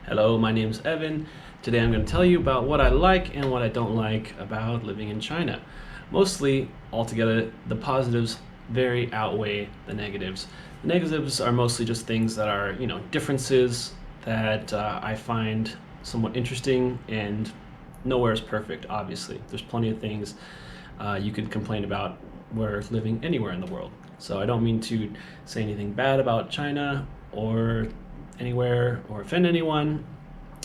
Hello, my name's Evan. Today I'm going to tell you about what I like and what I don't like about living in China. Mostly, altogether, the positives very outweigh the negatives. The negatives are mostly just things that are, differences that I find somewhat interesting, and nowhere is perfect, obviously. There's plenty of things you could complain about where living anywhere in the world. So I don't mean to say anything bad about China or anywhere or offend anyone.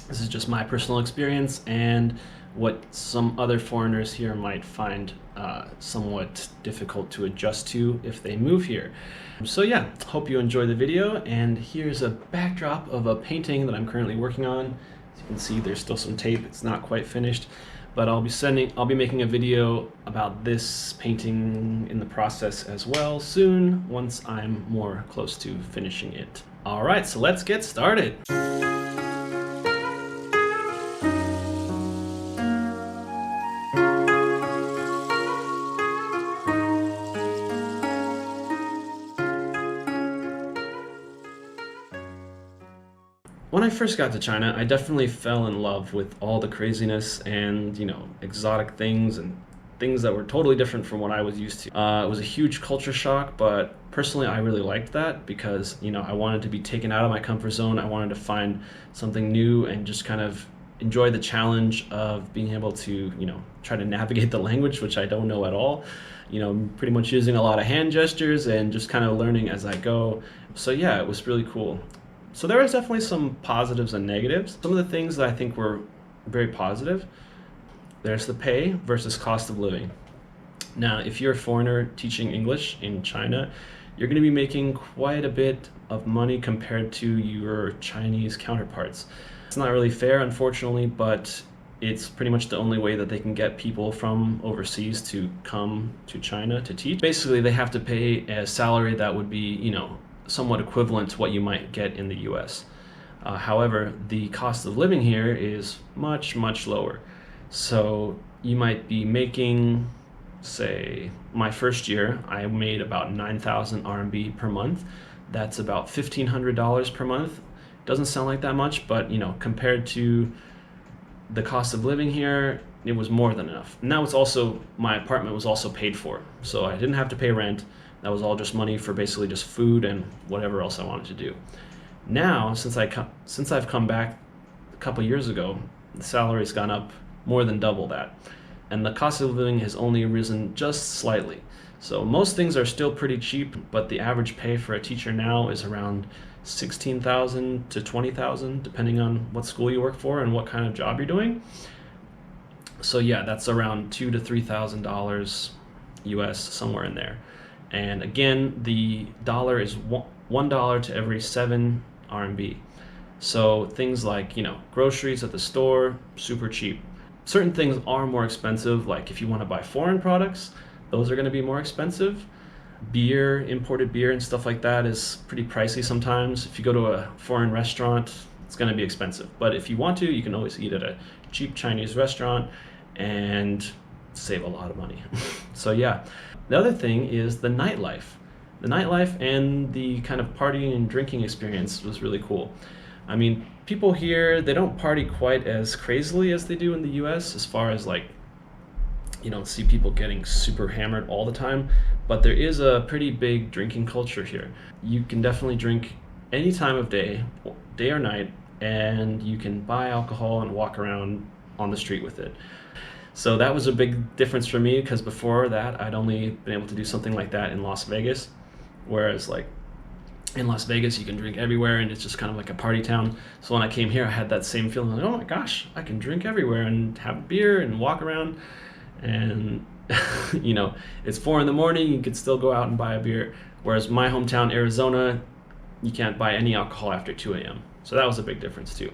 This is just my personal experience and what some other foreigners here might find somewhat difficult to adjust to if they move here. So yeah, hope you enjoy the video, and here's a backdrop of a painting that I'm currently working on. As you can see, there's still some tape, it's not quite finished, but I'll be making a video about this painting in the process as well soon, once I'm more close to finishing it. All right, so let's get started. When I first got to China, I definitely fell in love with all the craziness and, exotic things and things that were totally different from what I was used to. It was a huge culture shock, but personally I really liked that because, I wanted to be taken out of my comfort zone. I wanted to find something new and just kind of enjoy the challenge of being able to, try to navigate the language, which I don't know at all. Pretty much using a lot of hand gestures and just kind of learning as I go. So yeah, it was really cool. So there was definitely some positives and negatives. Some of the things that I think were very positive, there's the pay versus cost of living. Now, if you're a foreigner teaching English in China, you're going to be making quite a bit of money compared to your Chinese counterparts. It's not really fair, unfortunately, but it's pretty much the only way that they can get people from overseas to come to China to teach. Basically, they have to pay a salary that would be, somewhat equivalent to what you might get in the US. However, the cost of living here is much, much lower. So you might be making, say, my first year, I made about 9,000 RMB per month. That's about $1,500 per month. Doesn't sound like that much, but compared to the cost of living here, it was more than enough. And that was also, my apartment was also paid for. So I didn't have to pay rent. That was all just money for basically just food and whatever else I wanted to do. Now, since I've come back a couple years ago, the salary's gone up more than double that. And the cost of living has only risen just slightly. So most things are still pretty cheap, but the average pay for a teacher now is around 16,000 to 20,000, depending on what school you work for and what kind of job you're doing. So yeah, that's around $2,000 to $3,000 US, somewhere in there. And again, the dollar is $1 to every 7 RMB. So things like, groceries at the store, super cheap. Certain things are more expensive, like if you want to buy foreign products, those are going to be more expensive. Beer, imported beer and stuff like that is pretty pricey sometimes. If you go to a foreign restaurant, it's going to be expensive. But if you want to, you can always eat at a cheap Chinese restaurant and save a lot of money. So yeah. The other thing is the nightlife. The nightlife and the kind of partying and drinking experience was really cool. I mean, people here, they don't party quite as crazily as they do in the US, as far as like, you don't see people getting super hammered all the time, but there is a pretty big drinking culture here. You can definitely drink any time of day or night, and you can buy alcohol and walk around on the street with it. So that was a big difference for me, because before that I'd only been able to do something like that in Las Vegas, whereas like in Las Vegas you can drink everywhere and it's just kind of like a party town. So when I came here I had that same feeling, like, oh my gosh, I can drink everywhere and have beer and walk around, and it's 4 in the morning, you could still go out and buy a beer, whereas my hometown Arizona, you can't buy any alcohol after 2 a.m. So that was a big difference too.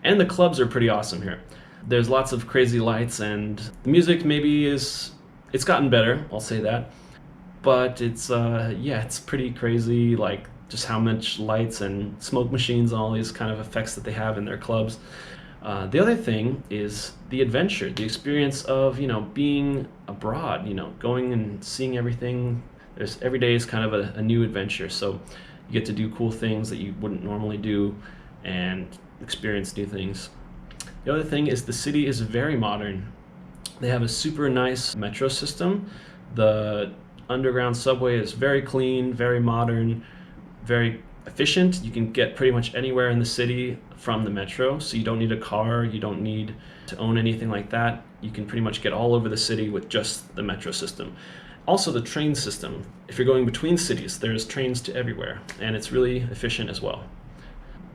And the clubs are pretty awesome here. There's lots of crazy lights, and the music it's gotten better, I'll say that. But it's pretty crazy, like just how much lights and smoke machines and all these kind of effects that they have in their clubs. The other thing is the adventure, the experience of, being abroad, going and seeing everything. Every day is kind of a new adventure. So you get to do cool things that you wouldn't normally do, and experience new things. The other thing is the city is very modern. They have a super nice metro system. The underground subway is very clean, very modern, very efficient. You can get pretty much anywhere in the city from the metro, so you don't need a car, you don't need to own anything like that. You can pretty much get all over the city with just the metro system. Also, the train system. If you're going between cities, there's trains to everywhere, and it's really efficient as well.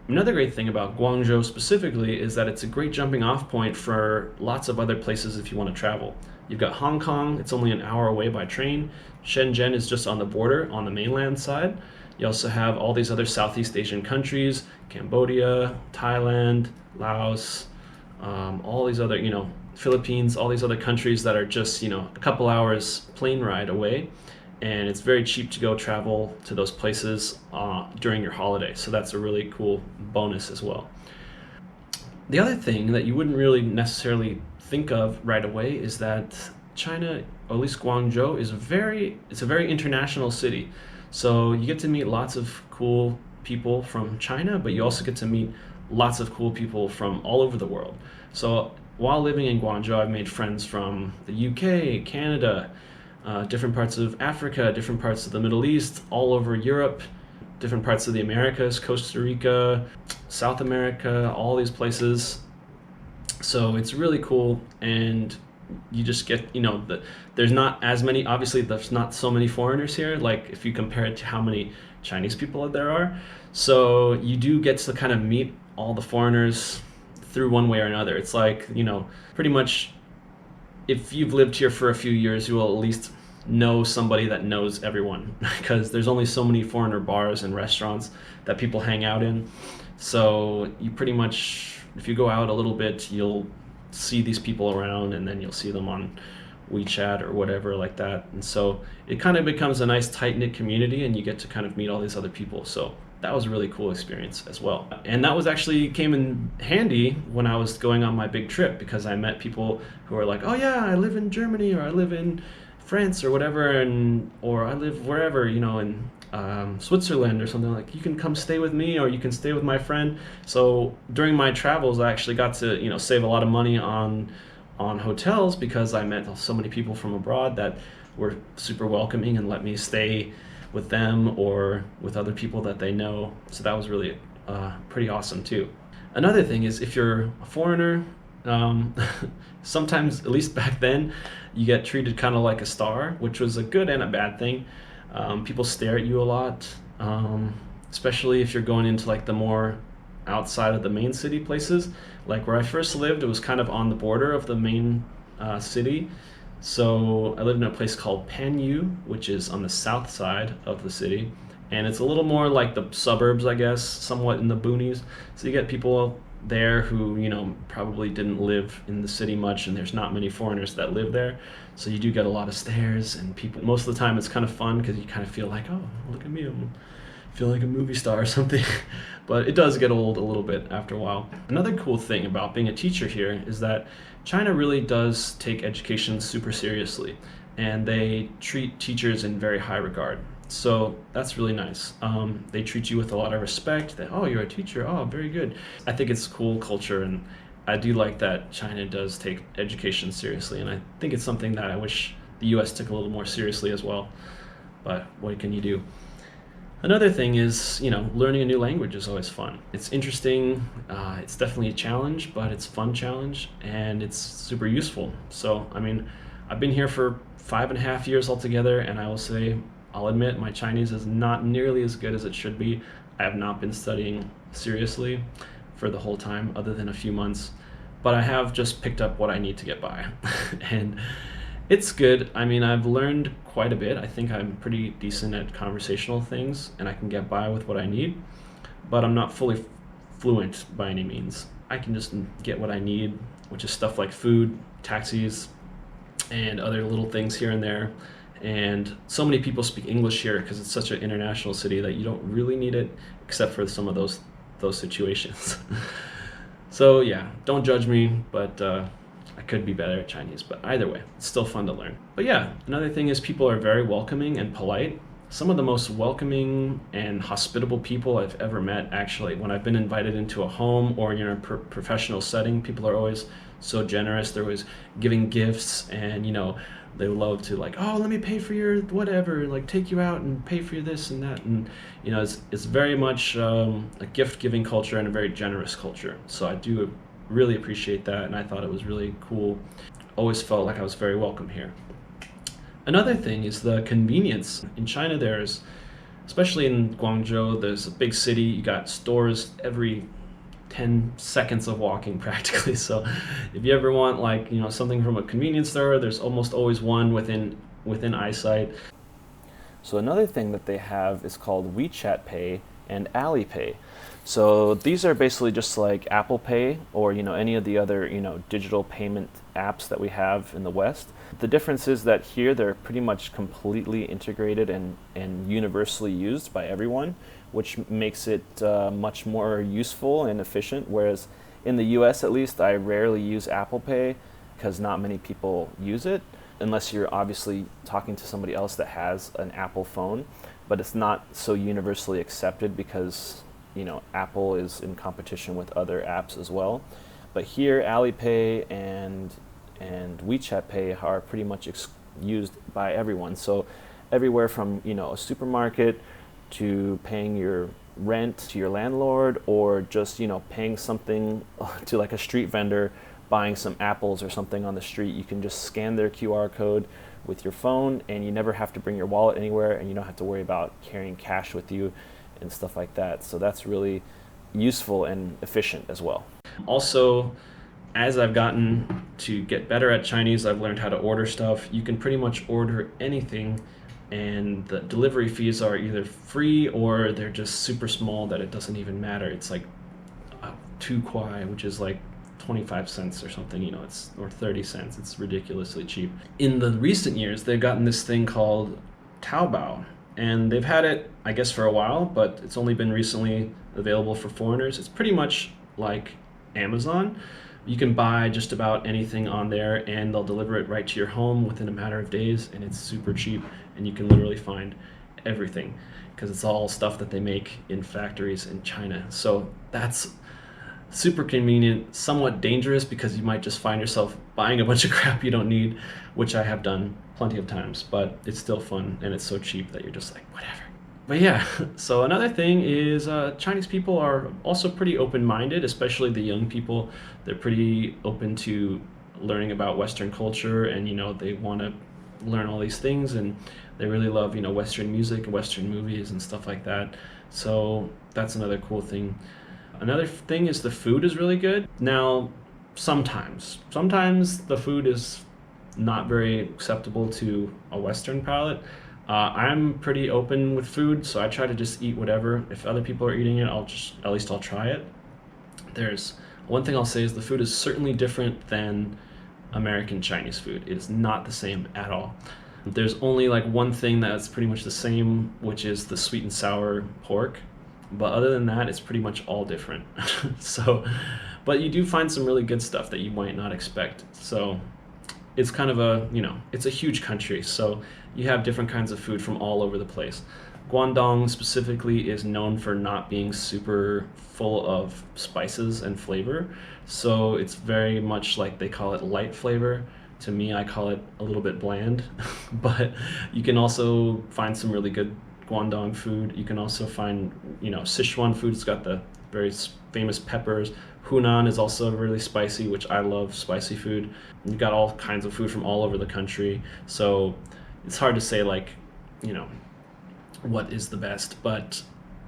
Another great thing about Guangzhou specifically is that it's a great jumping off point for lots of other places if you want to travel. You've got Hong Kong, it's only an hour away by train. Shenzhen is just on the border on the mainland side. You also have all these other Southeast Asian countries, Cambodia, Thailand, Laos, all these other, Philippines, all these other countries that are just, a couple hours plane ride away. And it's very cheap to go travel to those places during your holiday. So that's a really cool bonus as well. The other thing that you wouldn't really necessarily think of right away is that China, or at least Guangzhou, it's a very international city. So you get to meet lots of cool people from China, but you also get to meet lots of cool people from all over the world. So while living in Guangzhou, I've made friends from the UK, Canada, different parts of Africa, different parts of the Middle East, all over Europe, different parts of the Americas, Costa Rica, South America, all these places. So it's really cool, and you just get, there's not as many, obviously there's not so many foreigners here, like if you compare it to how many Chinese people there are. So you do get to kind of meet all the foreigners through one way or another. It's like, pretty much if you've lived here for a few years, you will at least know somebody that knows everyone because there's only so many foreigner bars and restaurants that people hang out in. So you pretty much, if you go out a little bit, you'll see these people around, and then you'll see them on WeChat or whatever like that. And so it kind of becomes a nice tight-knit community, and you get to kind of meet all these other people. So that was a really cool experience as well. And that was actually came in handy when I was going on my big trip, because I met people who are like, oh yeah, I live in Germany, or I live in France or whatever, or I live wherever, in Switzerland or something. Like, you can come stay with me, or you can stay with my friend. So during my travels, I actually got to, save a lot of money on hotels, because I met so many people from abroad that were super welcoming and let me stay with them or with other people that they know. So that was really pretty awesome too. Another thing is, if you're a foreigner, sometimes, at least back then, you get treated kind of like a star, which was a good and a bad thing. People stare at you a lot, especially if you're going into like the more outside of the main city places. Like where I first lived, it was kind of on the border of the main city. So I lived in a place called Panyu, which is on the south side of the city. And it's a little more like the suburbs, I guess, somewhat in the boonies. So you get people there who, probably didn't live in the city much, and there's not many foreigners that live there. So you do get a lot of stares, and people, most of the time it's kind of fun because you kind of feel like, oh, look at me, I feel like a movie star or something. But it does get old a little bit after a while. Another cool thing about being a teacher here is that China really does take education super seriously, and they treat teachers in very high regard. So that's really nice. They treat you with a lot of respect. That, oh, you're a teacher, oh, very good. I think it's cool culture, and I do like that China does take education seriously, and I think it's something that I wish the US took a little more seriously as well. But what can you do? Another thing is, learning a new language is always fun. It's interesting, it's definitely a challenge, but it's a fun challenge, and it's super useful. So, I've been here for 5.5 years altogether, and I will say, I'll admit, my Chinese is not nearly as good as it should be. I have not been studying seriously for the whole time, other than a few months, but I have just picked up what I need to get by. And it's good. I've learned quite a bit. I think I'm pretty decent at conversational things, and I can get by with what I need, but I'm not fully fluent by any means. I can just get what I need, which is stuff like food, taxis, and other little things here and there. And so many people speak English here because it's such an international city that you don't really need it, except for some of those situations. So yeah, don't judge me, but I could be better at Chinese, but either way, it's still fun to learn. But yeah, another thing is people are very welcoming and polite. some of the most welcoming and hospitable people I've ever met, actually. When I've been invited into a home or in a professional setting, people are always so generous. They're always giving gifts, and they love to, like, oh, let me pay for your whatever, like take you out and pay for your this and that. And it's very much a gift giving culture and a very generous culture. So I do really appreciate that, and I thought it was really cool. Always felt like I was very welcome here. Another thing is the convenience. In China, especially in Guangzhou, there's a big city. You got stores every 10 seconds of walking practically. So if you ever want, like, something from a convenience store, there's almost always one within eyesight. So another thing that they have is called WeChat Pay and Alipay. So these are basically just like Apple Pay or any of the other digital payment apps that we have in the West. The difference is that here they're pretty much completely integrated and universally used by everyone, which makes it much more useful and efficient. Whereas in the US, at least, I rarely use Apple Pay because not many people use it, unless you're obviously talking to somebody else that has an Apple phone. But it's not so universally accepted because Apple is in competition with other apps as well. But here, Alipay and WeChat Pay are pretty much used by everyone. So everywhere from a supermarket to paying your rent to your landlord, or just paying something to like a street vendor, buying some apples or something on the street, you can just scan their QR code with your phone, and you never have to bring your wallet anywhere, and you don't have to worry about carrying cash with you and stuff like that. So that's really useful and efficient as well. Also, as I've gotten to get better at Chinese, I've learned how to order stuff. You can pretty much order anything, and the delivery fees are either free or they're just super small that it doesn't even matter. It's like 2 kwai, which is like 25 cents or something, or 30 cents. It's ridiculously cheap. In the recent years, they've gotten this thing called Taobao, and they've had it, I guess, for a while, but it's only been recently available for foreigners. It's pretty much like Amazon. You can buy just about anything on there, and they'll deliver it right to your home within a matter of days, and it's super cheap, and you can literally find everything because it's all stuff that they make in factories in China. So that's super convenient, somewhat dangerous because you might just find yourself buying a bunch of crap you don't need, which I have done plenty of times, but it's still fun, and it's so cheap that you're just like, whatever. But yeah, so another thing is Chinese people are also pretty open-minded, especially the young people. They're pretty open to learning about Western culture, and they want to learn all these things, and they really love Western music and Western movies and stuff like that. So that's another cool thing. Another thing is the food is really good. Now, sometimes the food is not very acceptable to a Western palate. I'm pretty open with food, so I try to just eat whatever. If other people are eating it, at least I'll try it. There's one thing I'll say is the food is certainly different than American Chinese food. It is not the same at all. There's only like one thing that's pretty much the same, which is the sweet and sour pork. But other than that, it's pretty much all different. But you do find some really good stuff that you might not expect. So it's kind of it's a huge country, so you have different kinds of food from all over the place. Guangdong specifically is known for not being super full of spices and flavor, so it's very much like they call it light flavor. To me, I call it a little bit bland, but you can also find some really good Guangdong food. You can also find, Sichuan food. It's got the very famous peppers. Hunan is also really spicy, which I love spicy food. You've got all kinds of food from all over the country. So it's hard to say, like, what is the best, but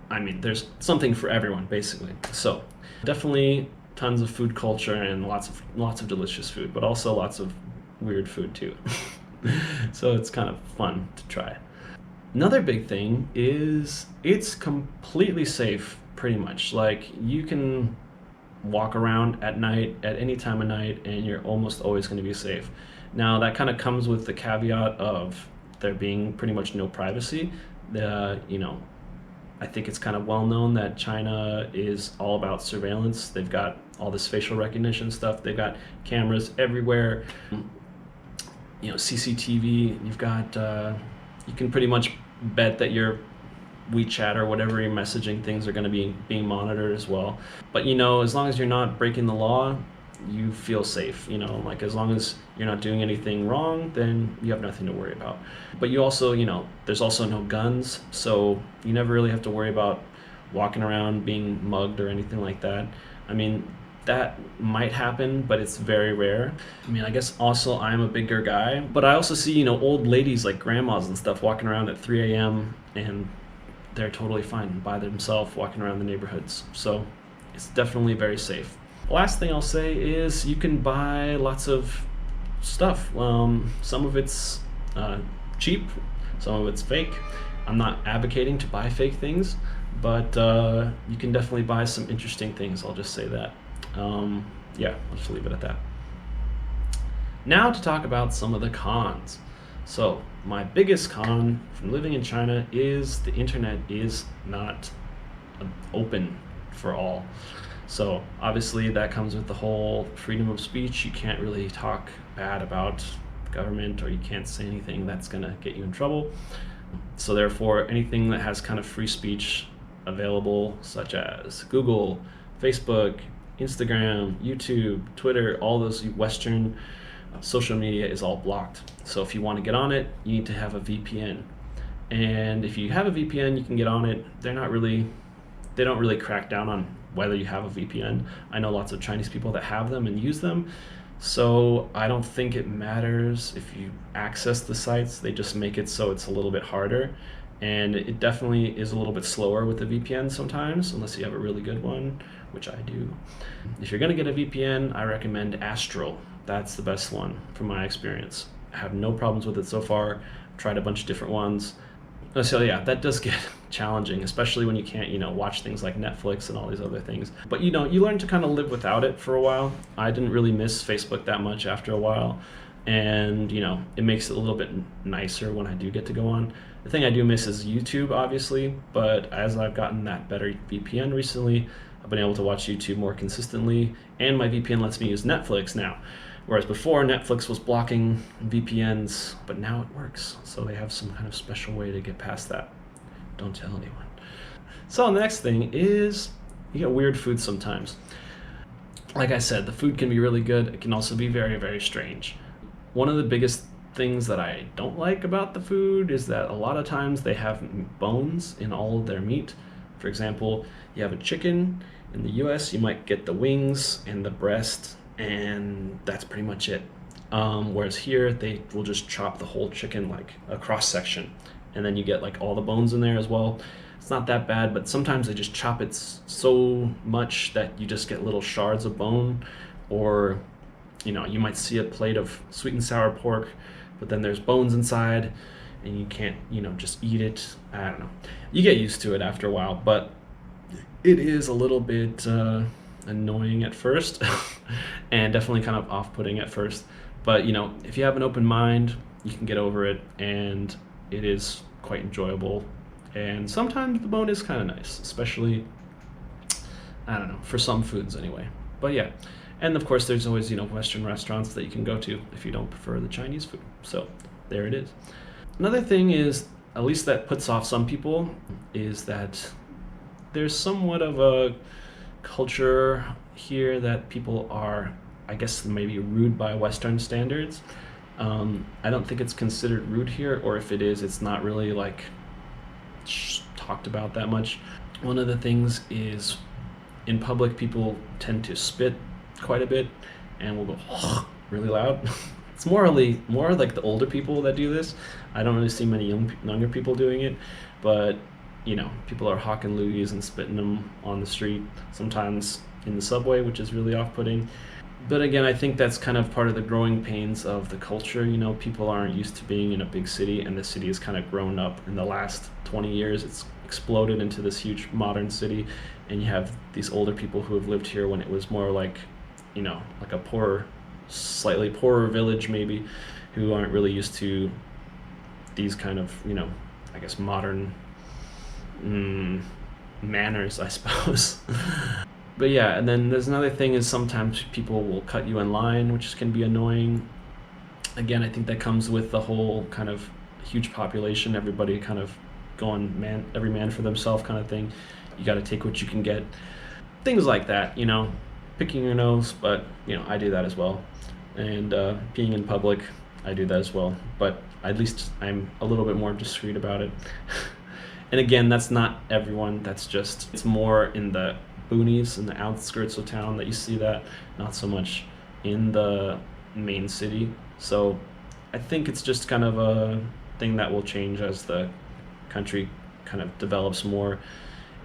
I mean, there's something for everyone, basically. So definitely tons of food culture and lots of delicious food, but also lots of weird food too. So it's kind of fun to try. Another big thing is it's completely safe, pretty much. Like, you can walk around at night at any time of night and you're almost always going to be safe. Now, that kind of comes with the caveat of there being pretty much no privacy. I think it's kind of well known that China is all about surveillance. They've got all this facial recognition stuff. They've got cameras everywhere. CCTV. You've got you can pretty much bet that your WeChat or whatever your messaging things are going to be being monitored as well. But as long as you're not breaking the law, you feel safe. Like as long as you're not doing anything wrong, then you have nothing to worry about. But you also, there's also no guns, so you never really have to worry about walking around being mugged or anything like that. I mean, that might happen, but it's very rare. I mean, I guess also I'm a bigger guy, but I also see, old ladies like grandmas and stuff walking around at 3 a.m. and they're totally fine by themselves walking around the neighborhoods. So it's definitely very safe. The last thing I'll say is you can buy lots of stuff. Some of it's cheap, some of it's fake. I'm not advocating to buy fake things, but you can definitely buy some interesting things. I'll just say that. Yeah, I'll just leave it at that. Now to talk about some of the cons. So my biggest con from living in China is the internet is not open for all. So obviously that comes with the whole freedom of speech. You can't really talk bad about government, or you can't say anything that's gonna get you in trouble. So therefore, anything that has kind of free speech available, such as Google, Facebook, Instagram, YouTube, Twitter, all those Western social media is all blocked. So if you want to get on it, you need to have a VPN. And if you have a VPN, you can get on it. They don't really crack down on whether you have a VPN. I know lots of Chinese people that have them and use them. So I don't think it matters if you access the sites. They just make it so it's a little bit harder. And it definitely is a little bit slower with the VPN sometimes, unless you have a really good one, which I do. If you're gonna get a VPN, I recommend Astro. That's the best one from my experience. I have no problems with it so far. I've tried a bunch of different ones. So yeah, that does get challenging, especially when you can't, watch things like Netflix and all these other things. But you learn to kind of live without it for a while. I didn't really miss Facebook that much after a while. And, it makes it a little bit nicer when I do get to go on. The thing I do miss is YouTube, obviously, but as I've gotten that better VPN recently, I've been able to watch YouTube more consistently, and my VPN lets me use Netflix now. Whereas before, Netflix was blocking VPNs, but now it works. So they have some kind of special way to get past that. Don't tell anyone. So the next thing is you get weird food sometimes. Like I said, the food can be really good. It can also be very, very strange. One of the biggest things that I don't like about the food is that a lot of times they have bones in all of their meat. For example, you have a chicken. In the US, you might get the wings and the breast, and that's pretty much it. Whereas here, they will just chop the whole chicken like a cross section, and then you get like all the bones in there as well. It's not that bad, but sometimes they just chop it so much that you just get little shards of bone, or you might see a plate of sweet and sour pork, but then there's bones inside, and you can't, just eat it. I don't know. You get used to it after a while, but it is a little bit annoying at first, and definitely kind of off-putting at first. But if you have an open mind, you can get over it, and it is quite enjoyable. And sometimes the bone is kind of nice, especially, I don't know, for some foods anyway. But yeah, and of course there's always Western restaurants that you can go to if you don't prefer the Chinese food. So there it is. Another thing is, at least that puts off some people, is that there's somewhat of a culture here that people are, I guess, maybe rude by Western standards. I don't think it's considered rude here, or if it is, it's not really like talked about that much. One of the things is, in public, people tend to spit quite a bit and will go really loud. It's more like the older people that do this. I don't really see many younger people doing it, but people are hawking loogies and spitting them on the street, sometimes in the subway, which is really off-putting. But again, I think that's kind of part of the growing pains of the culture. People aren't used to being in a big city, and the city has kind of grown up in the last 20 years. It's exploded into this huge modern city, and you have these older people who have lived here when it was more like, like a poorer, slightly poorer village maybe, who aren't really used to these kind of, I guess modern manners, I suppose. But yeah, and then there's another thing is sometimes people will cut you in line, which can be annoying. Again, I think that comes with the whole kind of huge population. Everybody kind of every man for themselves kind of thing. You got to take what you can get. Things like that, picking your nose, but I do that as well. And peeing in public, I do that as well. But at least I'm a little bit more discreet about it. And again, that's not everyone. It's more in the boonies, in the outskirts of town that you see that, not so much in the main city. So I think it's just kind of a thing that will change as the country kind of develops more,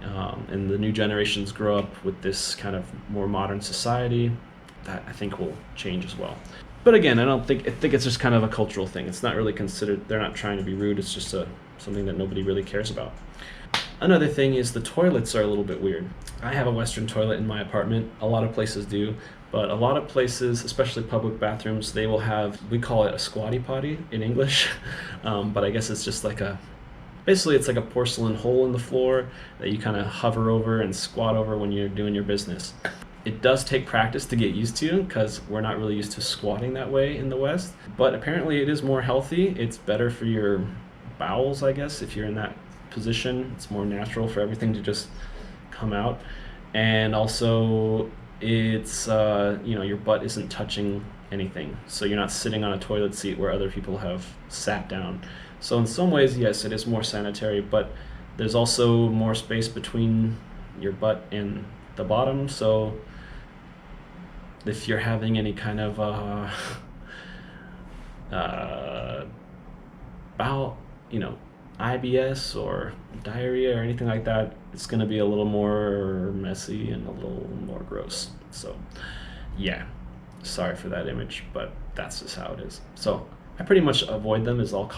and the new generations grow up with this kind of more modern society. That I think will change as well. But again, I think it's just kind of a cultural thing. It's not really considered. They're not trying to be rude. It's just something that nobody really cares about. Another thing is the toilets are a little bit weird. I have a Western toilet in my apartment. A lot of places do, but a lot of places, especially public bathrooms, they will have, we call it a squatty potty in English, but I guess it's just basically it's like a porcelain hole in the floor that you kind of hover over and squat over when you're doing your business. It does take practice to get used to because we're not really used to squatting that way in the West, but apparently it is more healthy. It's better for your bowels, I guess, if you're in that position. It's more natural for everything to just come out. And also it's, your butt isn't touching anything. So you're not sitting on a toilet seat where other people have sat down. So in some ways, yes, it is more sanitary, but there's also more space between your butt and the bottom. So if you're having any kind of bowel, IBS or diarrhea or anything like that, it's going to be a little more messy and a little more gross. So yeah, sorry for that image, but that's just how it is. So I pretty much avoid them at all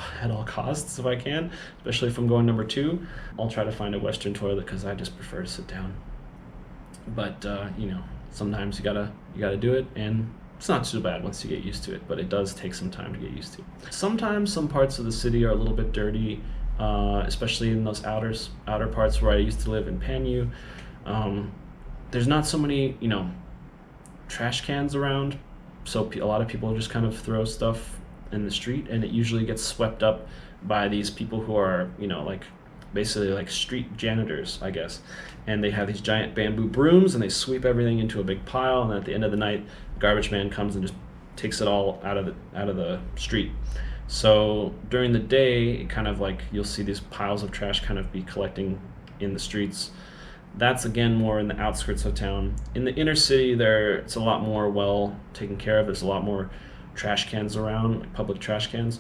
costs if I can, especially if I'm going number 2. I'll try to find a Western toilet because I just prefer to sit down. But sometimes you gotta do it, and it's not too bad once you get used to it, but it does take some time to get used to. Sometimes some parts of the city are a little bit dirty, especially in those outer parts where I used to live in Panyu. There's not so many, trash cans around, so a lot of people just kind of throw stuff in the street, and it usually gets swept up by these people who are, basically like street janitors, I guess. And they have these giant bamboo brooms, and they sweep everything into a big pile, and then at the end of the night, the garbage man comes and just takes it all out of the street. So during the day, it kind of like you'll see these piles of trash kind of be collecting in the streets. That's again more in the outskirts of town. In the inner city, it's a lot more well taken care of. There's a lot more trash cans around, like public trash cans.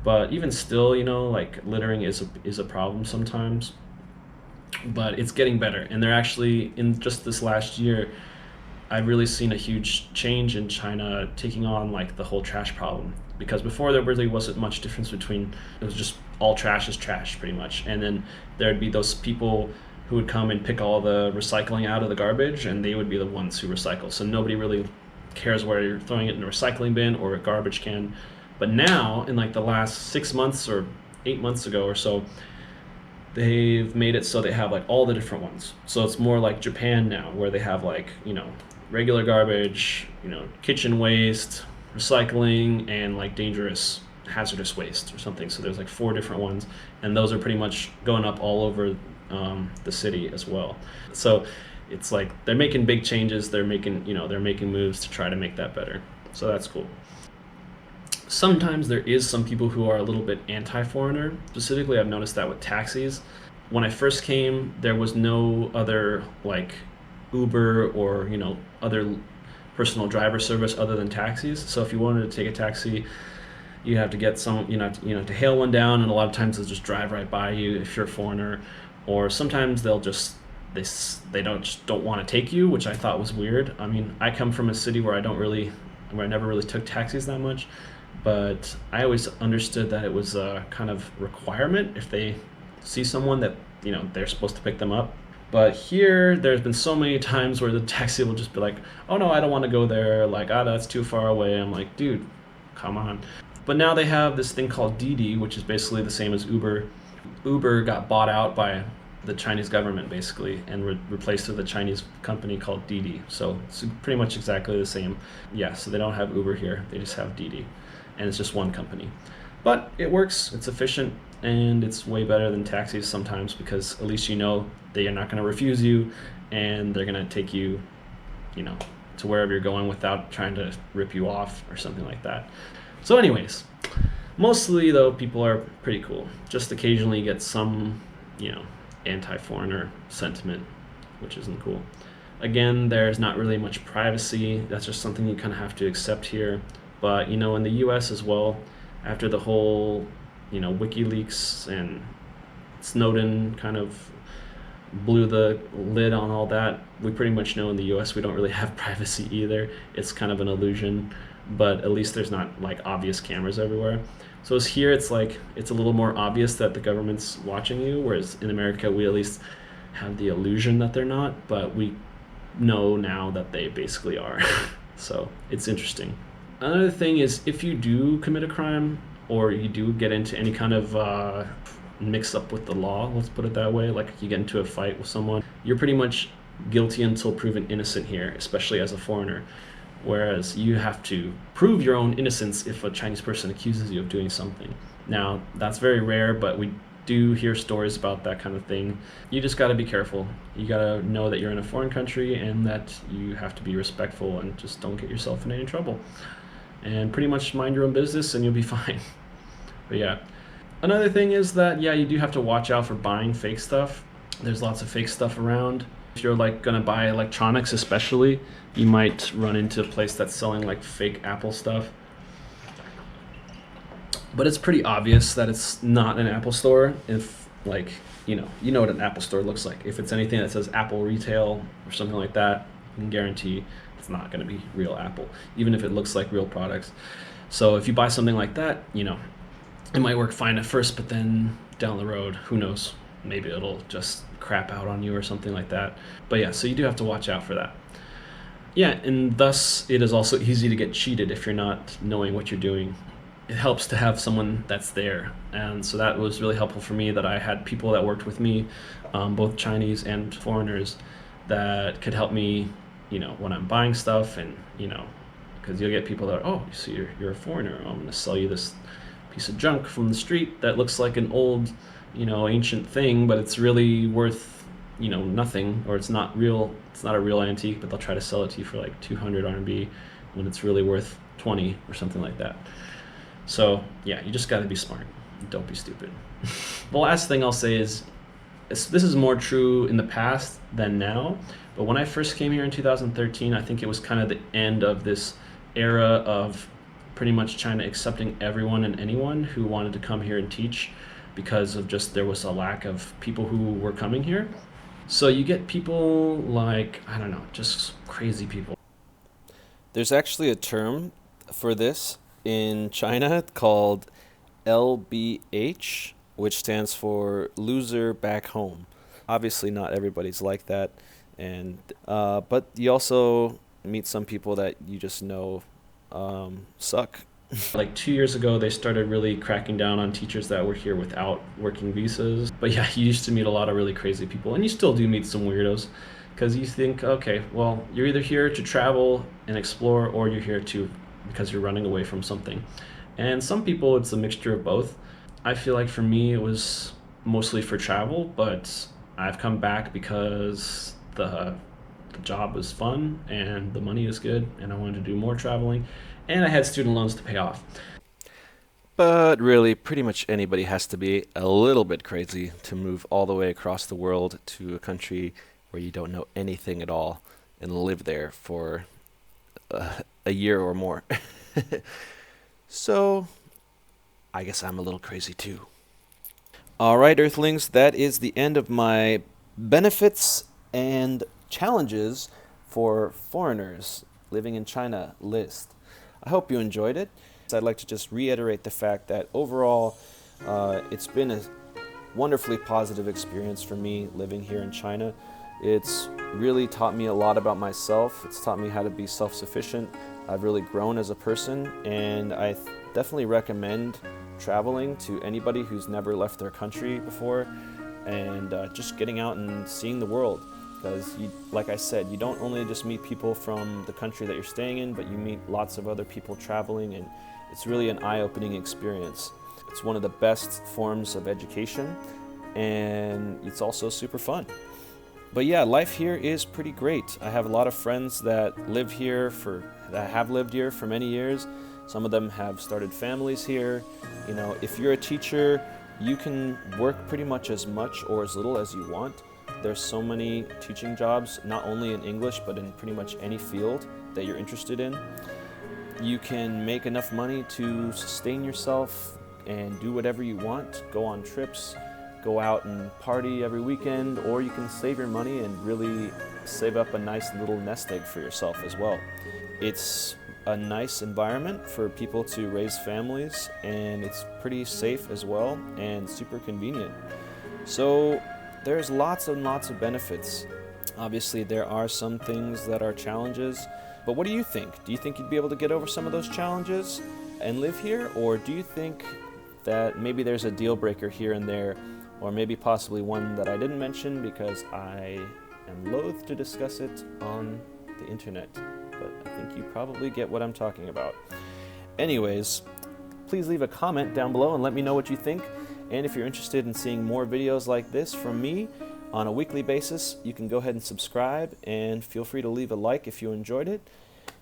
But even still, like littering is a problem sometimes. But it's getting better, and they're actually, in just this last year, I've really seen a huge change in China taking on like the whole trash problem. Because before there really wasn't much difference between, it was just all trash is trash pretty much, and then there'd be those people who would come and pick all the recycling out of the garbage, and they would be the ones who recycle. So nobody really cares where you're throwing it, in a recycling bin or a garbage can. But now, in like the last 6 months or 8 months ago or so, they've made it so they have like all the different ones. So it's more like Japan now, where they have like, regular garbage, kitchen waste, recycling, and like dangerous hazardous waste or something. So there's like 4 different ones, and those are pretty much going up all over the city as well. So it's like they're making big changes. They're making moves to try to make that better. So that's cool. Sometimes there is some people who are a little bit anti-foreigner. Specifically, I've noticed that with taxis. When I first came, there was no other like Uber or other personal driver service other than taxis. So if you wanted to take a taxi, you have to get some, to hail one down, and a lot of times they'll just drive right by you if you're a foreigner, or sometimes they'll just they don't want to take you, which I thought was weird. I mean, I come from a city where I never really took taxis that much. But I always understood that it was a kind of requirement if they see someone that, they're supposed to pick them up. But here, there's been so many times where the taxi will just be like, oh no, I don't want to go there. Like, that's too far away. I'm like, dude, come on. But now they have this thing called Didi, which is basically the same as Uber. Uber got bought out by the Chinese government, basically, and replaced with a Chinese company called Didi. So it's pretty much exactly the same. Yeah, so they don't have Uber here. They just have Didi. And it's just one company. But it works, it's efficient, and it's way better than taxis sometimes because at least you know they are not going to refuse you, and they're going to take you, you know, to wherever you're going without trying to rip you off or something like that. So, anyways, mostly though, people are pretty cool. Just occasionally you get some, you know, anti-foreigner sentiment, which isn't cool. Again, there's not really much privacy. That's just something you kind of have to accept here. But, you know, in the US as well, after the whole, you know, WikiLeaks and Snowden kind of blew the lid on all that, we pretty much know in the US we don't really have privacy either. It's kind of an illusion, but at least there's not like obvious cameras everywhere. So as here, it's like it's a little more obvious that the government's watching you, whereas in America we at least have the illusion that they're not, but we know now that they basically are. So it's interesting. Another thing is if you do commit a crime or you do get into any kind of mix up with the law, let's put it that way, like you get into a fight with someone, you're pretty much guilty until proven innocent here, especially as a foreigner. Whereas you have to prove your own innocence if a Chinese person accuses you of doing something. Now, that's very rare, but we do hear stories about that kind of thing. You just got to be careful. You got to know that you're in a foreign country and that you have to be respectful and just don't get yourself in any trouble. And pretty much mind your own business and you'll be fine. But yeah. Another thing is that, yeah, you do have to watch out for buying fake stuff. There's lots of fake stuff around. If you're like gonna buy electronics especially, you might run into a place that's selling like fake Apple stuff. But it's pretty obvious that it's not an Apple store if like, you know what an Apple store looks like. If it's anything that says Apple Retail or something like that, you can guarantee it's not gonna be real Apple, even if it looks like real products. So if you buy something like that, you know, it might work fine at first, but then down the road, who knows? Maybe it'll just crap out on you or something like that. But yeah, so you do have to watch out for that. Yeah, and thus it is also easy to get cheated if you're not knowing what you're doing. It helps to have someone that's there. And so that was really helpful for me that I had people that worked with me, both Chinese and foreigners, that could help me, you know, when I'm buying stuff and, you know, because you'll get people that, oh, so you're a foreigner. I'm going to sell you this piece of junk from the street that looks like an old, you know, ancient thing, but it's really worth, you know, nothing, or it's not real. It's not a real antique, but they'll try to sell it to you for like 200 RMB when it's really worth 20 or something like that. So yeah, you just got to be smart. Don't be stupid. The last thing I'll say is this is more true in the past than now, but when I first came here in 2013, I think it was kind of the end of this era of pretty much China accepting everyone and anyone who wanted to come here and teach, because of just there was a lack of people who were coming here. So you get people like, I don't know, just crazy people. There's actually a term for this in China called LBH, which stands for loser back home. Obviously, not everybody's like that, and but you also meet some people that you just know suck. Like 2 years ago, they started really cracking down on teachers that were here without working visas. But yeah, you used to meet a lot of really crazy people, and you still do meet some weirdos, because you think, okay, well, you're either here to travel and explore, or you're here to because you're running away from something. And some people, it's a mixture of both. I feel like for me, it was mostly for travel, but I've come back because the job was fun and the money is good, and I wanted to do more traveling, and I had student loans to pay off. But really, pretty much anybody has to be a little bit crazy to move all the way across the world to a country where you don't know anything at all and live there for a year or more. So, I guess I'm a little crazy too. All right, Earthlings, that is the end of my benefits and challenges for foreigners living in China list. I hope you enjoyed it. I'd like to just reiterate the fact that overall, it's been a wonderfully positive experience for me living here in China. It's really taught me a lot about myself. It's taught me how to be self-sufficient. I've really grown as a person, and I definitely recommend traveling to anybody who's never left their country before, and just getting out and seeing the world. Because, like I said, you don't only just meet people from the country that you're staying in, but you meet lots of other people traveling, and it's really an eye-opening experience. It's one of the best forms of education, and it's also super fun. But yeah, life here is pretty great. I have a lot of friends that have lived here for many years. Some of them have started families here. You know, if you're a teacher, you can work pretty much as much or as little as you want. There's so many teaching jobs, not only in English, but in pretty much any field that you're interested in. You can make enough money to sustain yourself and do whatever you want, go on trips, go out and party every weekend, or you can save your money and really save up a nice little nest egg for yourself as well. It's a nice environment for people to raise families, and it's pretty safe as well and super convenient. So there's lots and lots of benefits. Obviously there are some things that are challenges, but what do you think? Do you think you'd be able to get over some of those challenges and live here, or do you think that maybe there's a deal breaker here and there, or maybe possibly one that I didn't mention because I am loath to discuss it on the internet, but I think you probably get what I'm talking about. Anyways, please leave a comment down below and let me know what you think. And if you're interested in seeing more videos like this from me on a weekly basis, you can go ahead and subscribe, and feel free to leave a like if you enjoyed it.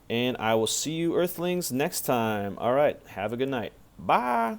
And I will see you Earthlings next time. All right, have a good night. Bye.